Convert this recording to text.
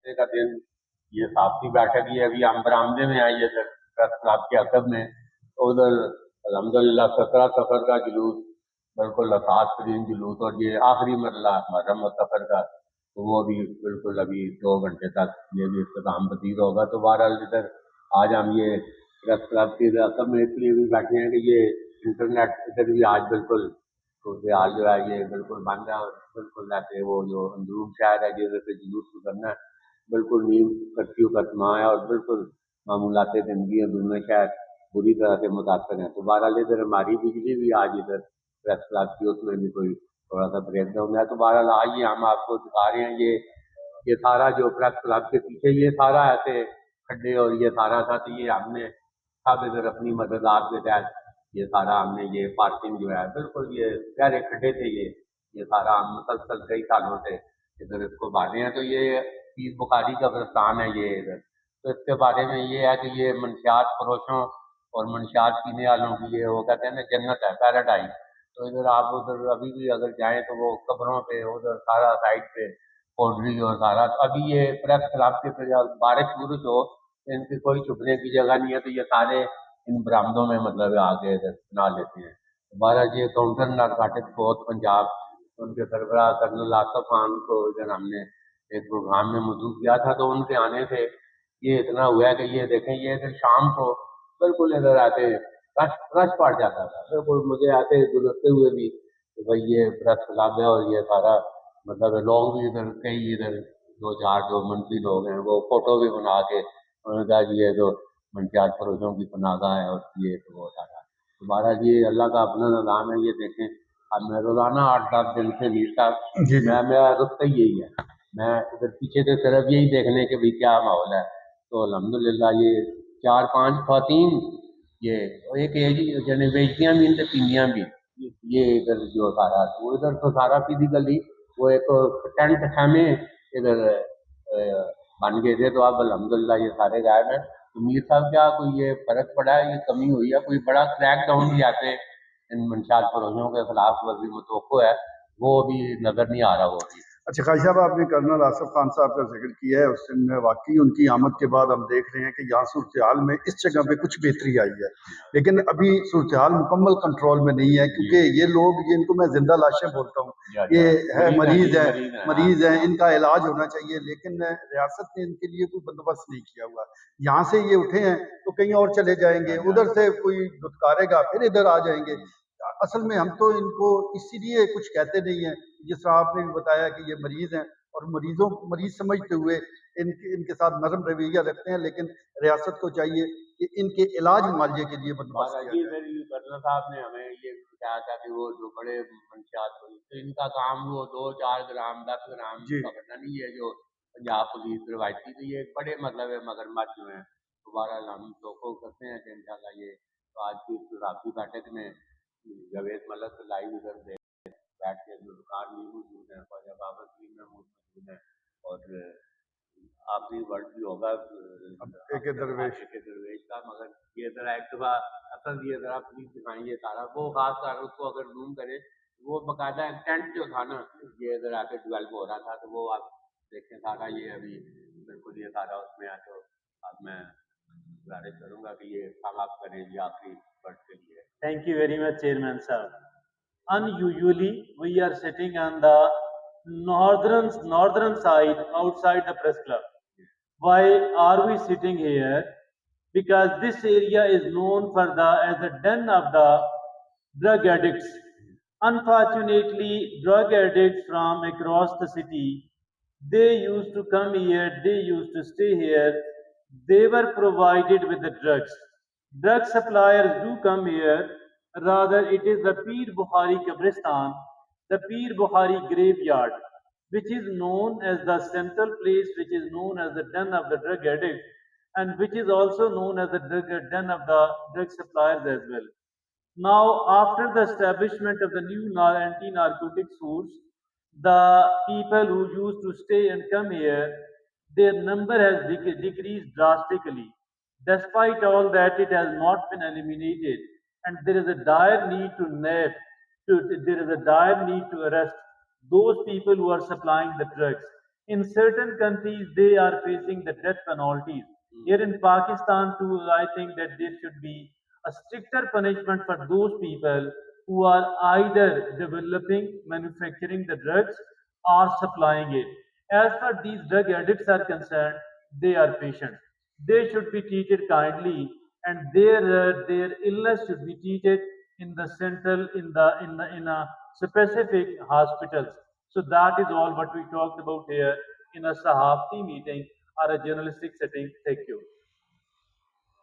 हफ्ते का दिन, ये साहब बैठक ये अभी हम बरामदे में आई है सर प्रेस क्लब के अकब में, तो उधर अल्हम्दुलिल्लाह 17 सफर का जुलूस, बिल्कुल असास तरीन जुलूस, और ये आखिरी मरला मुहर्रम और सफर का, तो वो भी बिल्कुल अभी 2 घंटे तक ये भी इख्तिताम पजीर होगा। तो बहरहाल इधर आज हम ये प्रेस क्लब के अकब में इसलिए भी बैठे हैं कि ये इंटरनेट इधर भी आज बिल्कुल तो हाल जो है ये बिल्कुल बंद है, और बिल्कुल ऐसे वो जो अंदरून शहर है जिधर से जुलूस गुजरना है, बिल्कुल नींव कर्फ्यू का तमा है, और बिल्कुल मामूलात ज़िंदगी अंदरून शहर बुरी तरह से मुतासर हैं। तो बहरहाल इधर हमारी बिजली भी आज इधर प्रेस क्लब की उसमें भी कोई थोड़ा सा ब्रेक डाउन है। तो बहरहाल आइए हम आपको दिखा रहे हैं ये सारा जो प्रेस क्लब के पीछे ये सारा ऐसे खड्डे और ये सारा था, तो ये हमने सब इधर अपनी मददात के तहत ये सारा हमने ये पार्किंग जो है बिल्कुल ये गहरे खड्डे थे, ये सारा हम मुसलसल कई सालों से इधर इसको बांधे हैं। तो ये पीर बुखारी कब्रिस्तान है ये इधर। तो इसके बारे में ये है कि ये मंशियात फरोशों और मंशियात पीने वालों की ये वो कहते हैं ना जन्नत है, पैराडाइज। तो इधर आप उधर अभी भी अगर जाएं तो वो कब्रों पे उधर सारा साइड पे पोल्ट्री और सारा, तो अभी ये प्रेस क्लब के पे बारिश बुरिश हो तो इनकी कोई छुपने की जगह नहीं है, तो ये सारे इन बरामदों में मतलब आके इधर बना लेते हैं। हमारा ये काउंटर नारकोटिक फोर्स पंजाब, उनके सरबराह कर्नल आसफ खान को इधर हमने एक प्रोग्राम में मौजूद किया था, तो उनके आने से ये इतना हुआ है कि ये देखें ये इधर शाम को बिल्कुल इधर आते रश रश पड़ जाता था, बिल्कुल मुझे आते गुजरते हुए भी कि भाई ये प्रेस क्लब है, और ये सारा मतलब लोग भी इधर कई इधर 2-4 जो मंत्री लोग हैं वो फोटो भी बना के उन्होंने कहा कि ये तो मंशियात फरोशों की पनाहगाह है, और ये तो वो सारा दोबारा ये अल्लाह का अपना निज़ाम है। ये देखें अब मैं रोज़ाना 8-10 दिन से मीर साहब जी जी। मैं मेरा रुख ही यही है, मैं इधर पीछे से सिर्फ यही देखने के भी क्या माहौल है। तो अल्हम्दुलिल्लाह ये 4-5 ख़वातीन ये एक एज यानी बेचतियाँ भी इनसे पींदियाँ भी, ये इधर जो सारा वो इधर तो सारा फिजिकली वो एक टेंट खैमे इधर बन गए थे, तो अब अल्हम्दुलिल्लाह ये सारे गायब हैं। तो मीर साहब क्या कोई ये फर्क पड़ा है, ये कमी हुई है, कोई बड़ा क्रैक डाउन भी आते इन मंशियात फरोशों के खिलाफ वर्जी मुतवक्को है, वो अभी नजर नहीं आ रहा वो अभी। अच्छा काजी साहब, आपने कर्नल आसफ खान साहब का जिक्र किया है, उस दिन वाकई उनकी आमद के बाद हम देख रहे हैं कि यहाँ सूरत हाल में इस जगह पे कुछ बेहतरी आई है, लेकिन अभी सूरत हाल मुकम्मल कंट्रोल में नहीं है, क्योंकि ये लोग इनको मैं जिंदा लाशें बोलता हूँ, ये है मरीज है, इनका इलाज होना चाहिए, लेकिन रियासत ने इनके लिए कोई बंदोबस्त नहीं किया हुआ। यहाँ से ये उठे हैं तो कहीं और चले जाएंगे, उधर से कोई दुत्कारेगा फिर इधर आ जाएंगे। असल में हम तो इनको इसीलिए कुछ कहते नहीं हैं, जिस तरह आपने भी बताया कि ये मरीज हैं, और मरीज समझते हुए इनके साथ नरम रवैया रखते हैं, लेकिन रियासत को चाहिए कि इनके इलाज मुआवजे के लिए बंदोबस्त किया जाए। कर्नल साहब ने हमें ये बताया था कि वो जो बड़े मंशियात तो इनका काम वो 2-4 ग्राम 10 ग्राम जी पकड़ना नहीं है जो पंजाब पुलिस रवायती, तो ये बड़े मतलब है मगरमच्छ जो है। दोबारा हम तो करते हैं कि इंशाल्लाह ये तो आज की राबती बैठक में जावेद मलक लाइव इधर बैठ के जो दुकान भी मौजूद है, ख्वाजा बाबर भी मौजूद है, और आखिरी वर्ड भी होगा एक दरवेश के दरवेश का। मगर ये जरा एक दफा असल ये जरा प्लीज दिखाएंगे सारा वो खास कर उसको अगर जूम करें, वो बकायदा टेंट जो था ना ये इधर आके डेवलप हो रहा था, तो वो आप देखें सारा ये अभी बिल्कुल ये सारा उसमें है। तो अब मैं गुजारिश करूंगा कि ये काम आप करें जी आखिरी वर्ड के लिए। Thank you very much, Chairman sir. Unusually, we are sitting on the northern side outside the press club. Why are we sitting here? Because this area is known for as the den of the drug addicts. Unfortunately, drug addicts from across the city, they used to come here, they used to stay here, they were provided with the drugs. Drug suppliers do come here, rather it is the Pir Bukhari Kabristan, the Pir Bukhari graveyard, which is known as the central place, which is known as the den of the drug addicts, and which is also known as the den of the drug suppliers as well. Now, after the establishment of the new anti-narcotics force, the people who used to stay and come here, their number has decreased drastically. Despite all that, it has not been eliminated, and there is a dire need to there is a dire need to arrest those people who are supplying the drugs. In certain countries, they are facing the death penalties. Here in Pakistan too, I think that there should be a stricter punishment for those people who are either developing, manufacturing the drugs or supplying it. As far these drug addicts are concerned, they are patients. They should be treated kindly, and their illness should be treated in the central, in a specific hospitals. So that is all what we talked about here in a Sahafti meeting or a journalistic setting. Thank you.